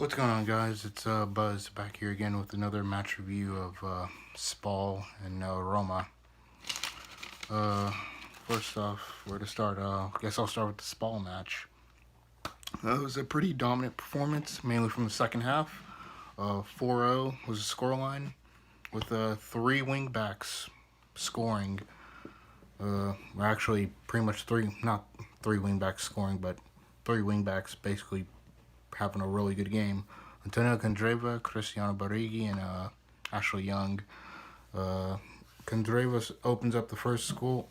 What's going on, guys? It's Buzz back here again with another match review of Spal and Roma. Uh, First off, where to start? I guess I'll start with the Spal match. It was a pretty dominant performance, mainly from the second half. 4-0 was the scoreline, with three wingbacks scoring. Actually, pretty much not three wingbacks scoring, but three wingbacks basically having a really good game. Antonio Candreva, Cristiano Barighi, and Ashley Young. Candreva opens up the first goal.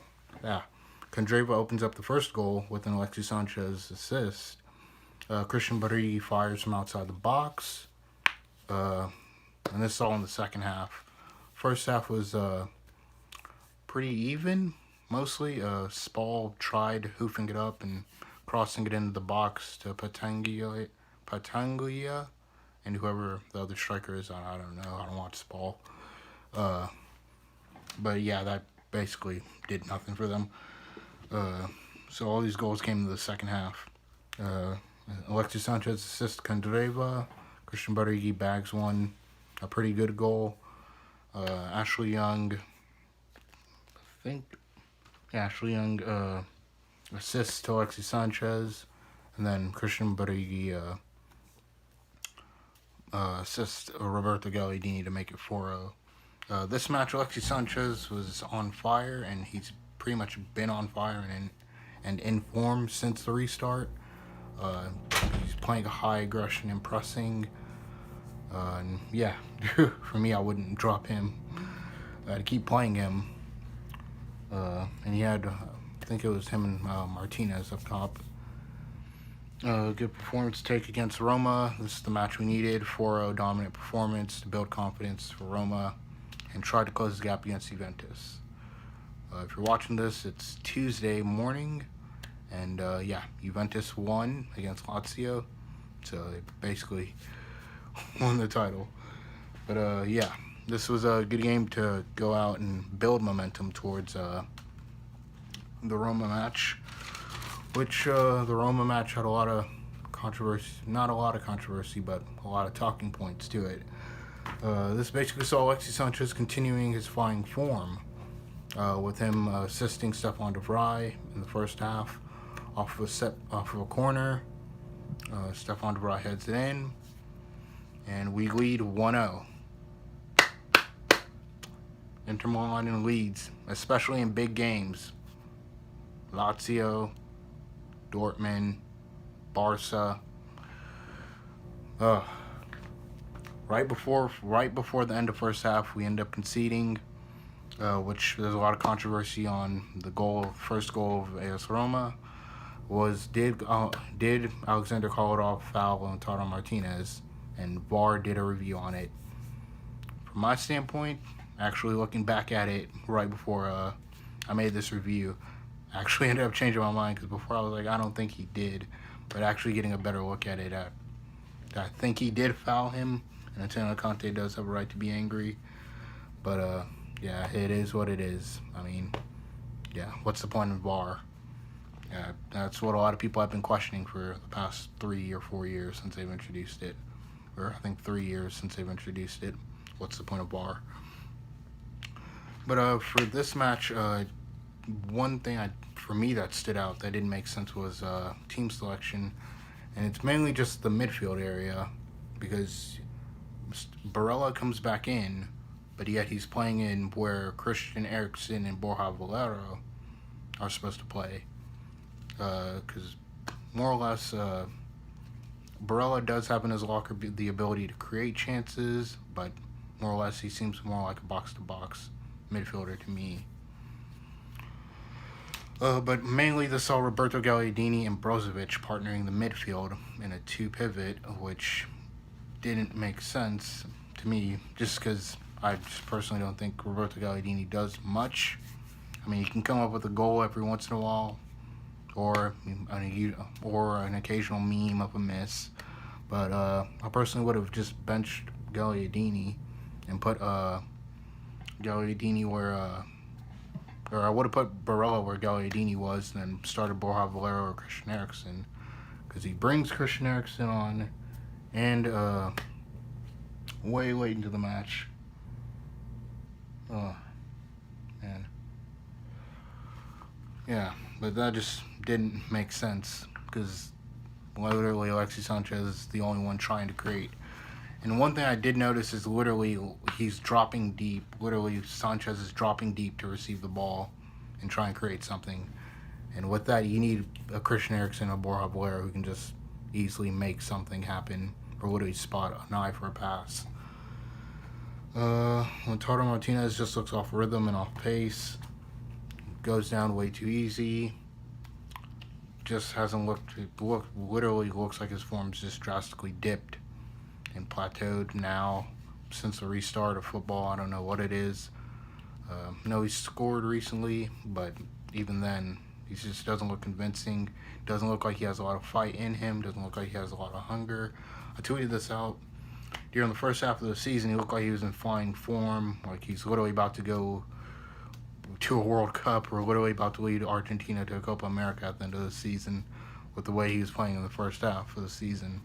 Candreva opens up the first goal with an Alexis Sanchez assist. Christian Barighi fires from outside the box. And this is all in the second half. First half was pretty even, mostly. Spal tried hoofing it up and crossing it into the box to Patanglia, and whoever the other striker is. I don't know. I don't watch Spal. But yeah, that basically did nothing for them. So all these goals came in the second half. Alexis Sanchez assists Candreva. Christian Barighi bags one. A pretty good goal. Ashley Young, assists to Alexis Sanchez. And then Christian Barighi assists Roberto Gallardini to make it 4-0. This match, Alexis Sanchez was on fire, and he's pretty much been on fire and in form since the restart. He's playing a high aggression and pressing. And yeah, for me, I wouldn't drop him. I'd keep playing him. And he had, I think it was him and Martinez up top. Good performance take against Roma. This is the match we needed. 4-0 dominant performance to build confidence for Roma and try to close the gap against Juventus. If you're watching this, it's Tuesday morning. And Juventus won against Lazio. So they basically won the title. But this was a good game to go out and build momentum towards the Roma match, which the Roma match had a lot of controversy. Not a lot of controversy, but a lot of talking points to it. This basically saw Alexis Sanchez continuing his flying form, with him assisting Stefan de Vrij in the first half off of a corner. Stefan de Vrij heads it in, and we lead 1-0. Inter Milan leads, especially in big games. Lazio, Dortmund, Barca. Right before the end of first half, we end up conceding, which there's a lot of controversy on the first goal of AS Roma. Did Alexander Kolarov foul Lautaro Martinez? And VAR did a review on it. From my standpoint, actually looking back at it right before I made this review, I actually ended up changing my mind, because before I was like, I don't think he did. But actually getting a better look at it, I think he did foul him, and Antonio Conte does have a right to be angry. But it is what it is. I mean, what's the point of VAR? That's what a lot of people have been questioning for the past 3 or 4 years since they've introduced it. Or I think 3 years since they've introduced it. What's the point of VAR? But for this match, one thing for me that stood out that didn't make sense was team selection. And it's mainly just the midfield area, because Barella comes back in, but yet he's playing in where Christian Eriksen and Borja Valero are supposed to play. Because more or less, Barella does have in his locker the ability to create chances, but more or less he seems more like a box-to-box midfielder to me. But mainly this saw Roberto Gallardini and Brozovic partnering the midfield in a two-pivot, which didn't make sense to me, just because I just personally don't think Roberto Gallardini does much. I mean, he can come up with a goal every once in a while, or an occasional meme of a miss. But I personally would have just benched Gallardini and put Gallardini where, or I would have put Barella where Gallardini was, and then started Borja Valero or Christian Eriksen, because he brings Christian Eriksen on, And way late into the match, oh man, yeah, but that just didn't make sense because literally Alexis Sanchez is the only one trying to create. And one thing I did notice is literally he's dropping deep. Literally, Sanchez is dropping deep to receive the ball and try and create something. And with that, you need a Christian Eriksen or Borja Valero who can just easily make something happen or literally spot an eye for a pass. Lautaro Martinez just looks off rhythm and off pace. Goes down way too easy. Just hasn't literally looks like his form's just drastically dipped and plateaued now since the restart of football. I don't know what it is. No, he's scored recently, but even then, he just doesn't look convincing. Doesn't look like he has a lot of fight in him. Doesn't look like he has a lot of hunger. I tweeted this out. During the first half of the season, he looked like he was in flying form. Like he's literally about to go to a World Cup or literally about to lead Argentina to a Copa America at the end of the season with the way he was playing in the first half of the season.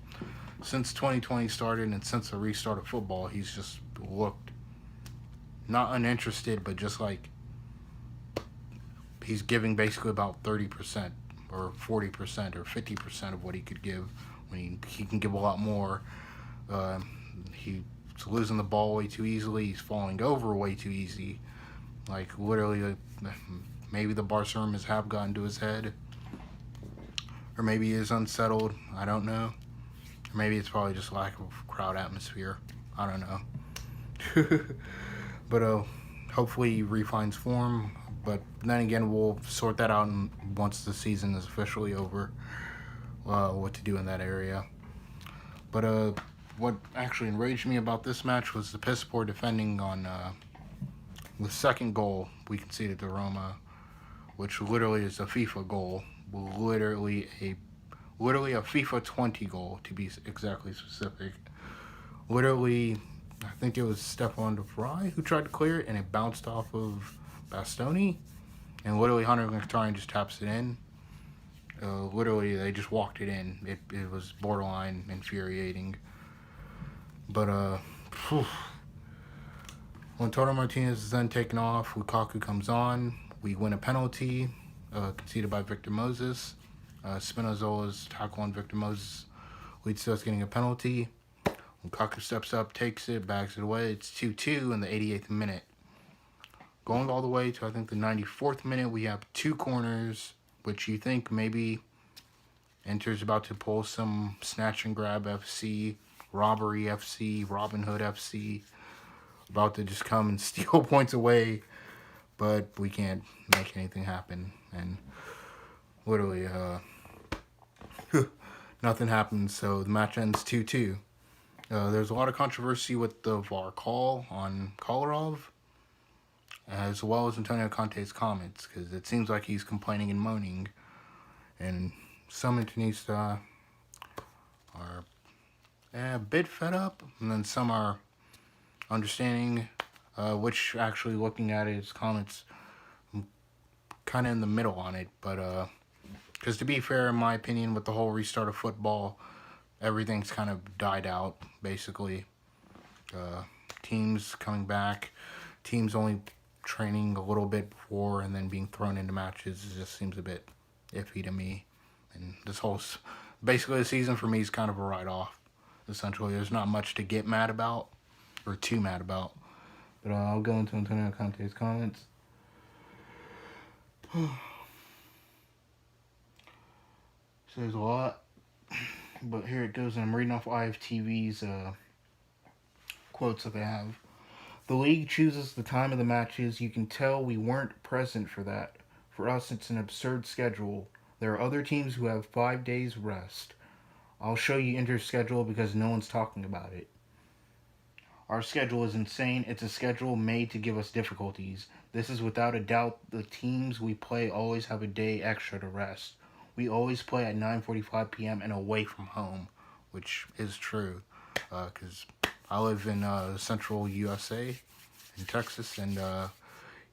Since 2020 started and since the restart of football, he's just looked not uninterested, but just like he's giving basically about 30% or 40% or 50% of what he could give when he can give a lot more. He's losing the ball way too easily. He's falling over way too easy. Like literally, maybe the Barcelonas have gotten to his head, or maybe he is unsettled. I don't know. Or maybe it's probably just lack of crowd atmosphere. I don't know. But hopefully he refines form. But then again, we'll sort that out once the season is officially over. What to do in that area. But what actually enraged me about this match was the piss poor defending on the second goal we conceded to Roma, which literally is a FIFA goal. Literally a FIFA 20 goal, to be exactly specific. Literally, I think it was Stefan de Vrij who tried to clear it, and it bounced off of Bastoni, and literally Hunter Mkhitaryan just taps it in. Literally, they just walked it in. It was borderline infuriating. But, when Lautaro Martinez is then taken off, Lukaku comes on. We win a penalty, conceded by Victor Moses. Spinazzola's tackle on Victor Moses leads to us getting a penalty. Lukaku steps up, takes it, bags it away. It's 2-2 in the 88th minute. Going all the way to, I think, the 94th minute, we have two corners, which you think maybe Inter's about to pull some snatch and grab FC, robbery FC, Robin Hood FC, about to just come and steal points away, but we can't make anything happen. And literally, nothing happens, so the match ends 2-2. There's a lot of controversy with the VAR call on Kolarov, as well as Antonio Conte's comments, because it seems like he's complaining and moaning, and some Internistas are a bit fed up, and then some are understanding, which actually looking at his comments, I'm kind of in the middle on it, but because to be fair, in my opinion, with the whole restart of football, everything's kind of died out, basically. Teams coming back, teams only training a little bit before and then being thrown into matches, it just seems a bit iffy to me. And this whole, basically the season for me is kind of a write-off, essentially. There's not much to get mad about, or too mad about. But I'll go into Antonio Conte's comments. Says a lot, but here it goes. I'm reading off IFTV's quotes that they have. The league chooses the time of the matches. You can tell we weren't present for that. For us, it's an absurd schedule. There are other teams who have 5 days rest. I'll show you Inter's schedule because no one's talking about it. Our schedule is insane. It's a schedule made to give us difficulties. This is without a doubt the teams we play always have a day extra to rest. We always play at 9:45 p.m. and away from home, which is true, because I live in central USA, in Texas, and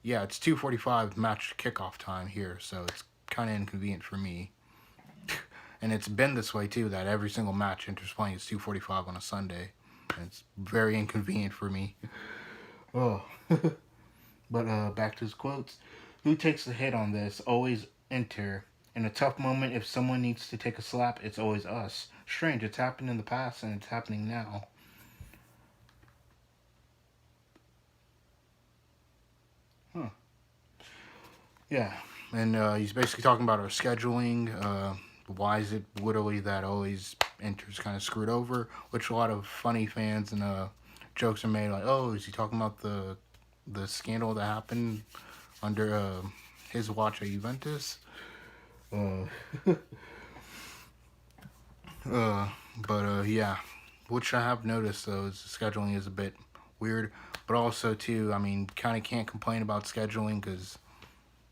yeah, it's 2:45 match kickoff time here, so it's kind of inconvenient for me. And it's been this way too. That every single match Inter's playing is 2:45 on a Sunday. And it's very inconvenient for me. Oh, but back to his quotes. Who takes the hit on this? Always Inter. In a tough moment, if someone needs to take a slap, it's always us. Strange. It's happened in the past and it's happening now. Huh. Yeah, and he's basically talking about our scheduling. Why is it literally that always Inter's kind of screwed over? Which a lot of funny fans and jokes are made, like, oh, is he talking about the scandal that happened under his watch at Juventus? Uh, yeah, which I have noticed though is the scheduling is a bit weird, but also too, I mean, kind of can't complain about scheduling because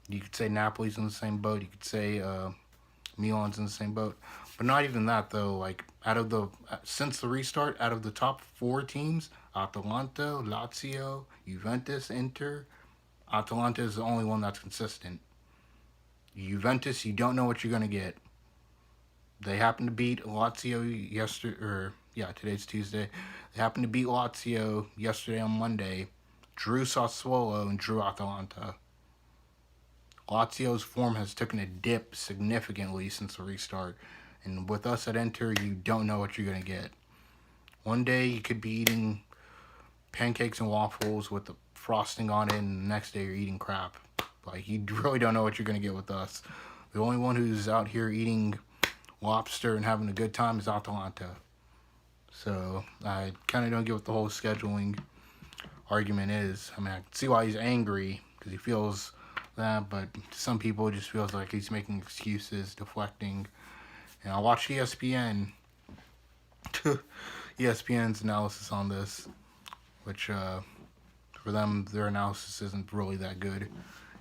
you could say Napoli's in the same boat. You could say Milan's in the same boat. But not even that, though. Like, since the restart, out of the top 4 teams, Atalanta, Lazio, Juventus, Inter, Atalanta is the only one that's consistent. Juventus, you don't know what you're going to get. They happened to beat Lazio today's Tuesday. They happened to beat Lazio yesterday on Monday, drew Sassuolo, and drew Atalanta. Lazio's form has taken a dip significantly since the restart. And with us at Inter, you don't know what you're going to get. One day you could be eating pancakes and waffles with the frosting on it, and the next day you're eating crap. Like, you really don't know what you're going to get with us. The only one who's out here eating lobster and having a good time is Atalanta. So I kind of don't get what the whole scheduling argument is. I mean, I can see why he's angry, because he feels that, but to some people it just feels like he's making excuses, deflecting. And I watched ESPN's analysis on this, which for them, their analysis isn't really that good, in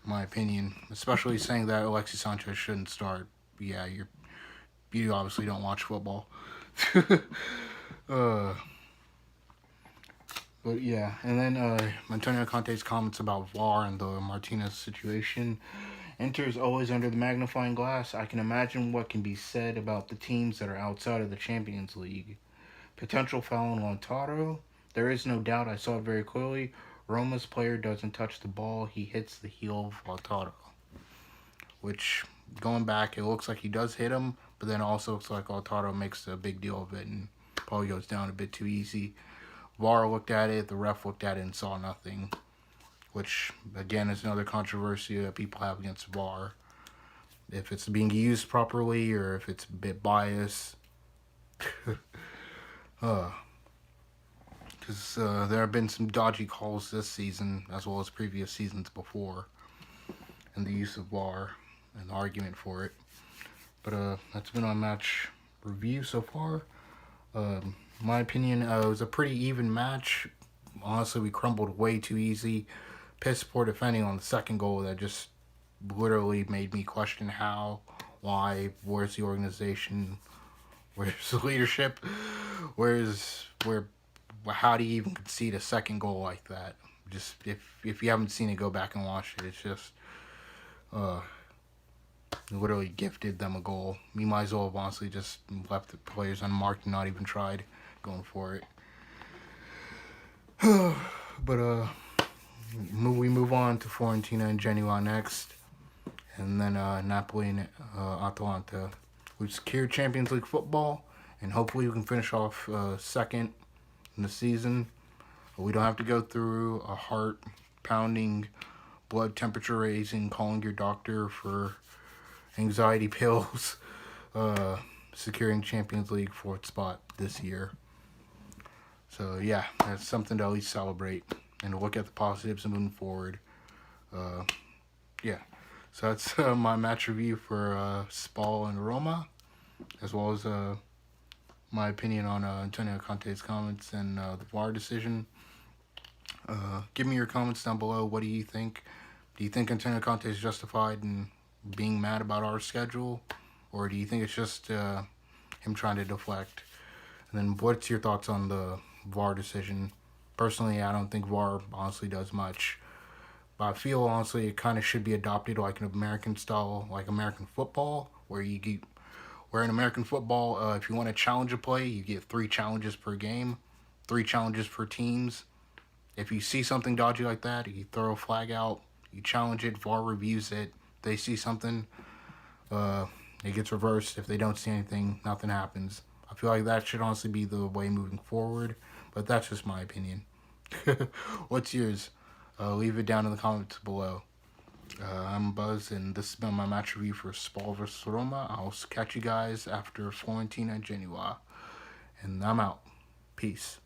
my opinion. Especially saying that Alexis Sanchez shouldn't start. Yeah, you obviously don't watch football. But yeah, and then Antonio Conte's comments about VAR and the Martinez situation. Inter is always under the magnifying glass. I can imagine what can be said about the teams that are outside of the Champions League. Potential foul on Lautaro. There is no doubt, I saw it very clearly. Roma's player doesn't touch the ball. He hits the heel of Lautaro. Which, going back, it looks like he does hit him, but then also looks like Lautaro makes a big deal of it and probably goes down a bit too easy. VAR looked at it, the ref looked at it and saw nothing. Which, again, is another controversy that people have against VAR. If it's being used properly or if it's a bit biased. Because there have been some dodgy calls this season, as well as previous seasons before, and the use of VAR and the argument for it. But that's been our match review so far. My opinion, it was a pretty even match. Honestly, we crumbled way too easy. Piss poor defending on the second goal that just literally made me question how, why, where's the organization, where's the leadership, how do you even concede a second goal like that? Just if you haven't seen it, go back and watch it. It's just literally gifted them a goal. We might as well have honestly just left the players unmarked and not even tried going for it. But we move on to Fiorentina and Genoa next, and then Napoli and Atalanta. We've secured Champions League football, and hopefully we can finish off second in the season. We don't have to go through a heart-pounding, blood temperature-raising, calling your doctor for anxiety pills, securing Champions League 4th spot this year. So yeah, that's something to at least celebrate and look at the positives and moving forward. Yeah, so that's my match review for Spal and Roma, as well as my opinion on Antonio Conte's comments and the VAR decision. Give me your comments down below. What do you think? Do you think Antonio Conte is justified in being mad about our schedule? Or do you think it's just him trying to deflect? And then what's your thoughts on the VAR decision? Personally, I don't think VAR honestly does much. But I feel, honestly, it kind of should be adopted like an American style, like American football, where Where in American football, if you want to challenge a play, you get 3 challenges per game, 3 challenges per teams. If you see something dodgy like that, you throw a flag out, you challenge it, VAR reviews it. They see something, uh, it gets reversed. If they don't see anything, nothing happens. I feel like that should honestly be the way moving forward, but that's just my opinion. What's yours? Leave it down in the comments below. I'm Buzz, and this has been my match review for Spal vs. Roma. I'll catch you guys after Fiorentina Genoa, and I'm out. Peace.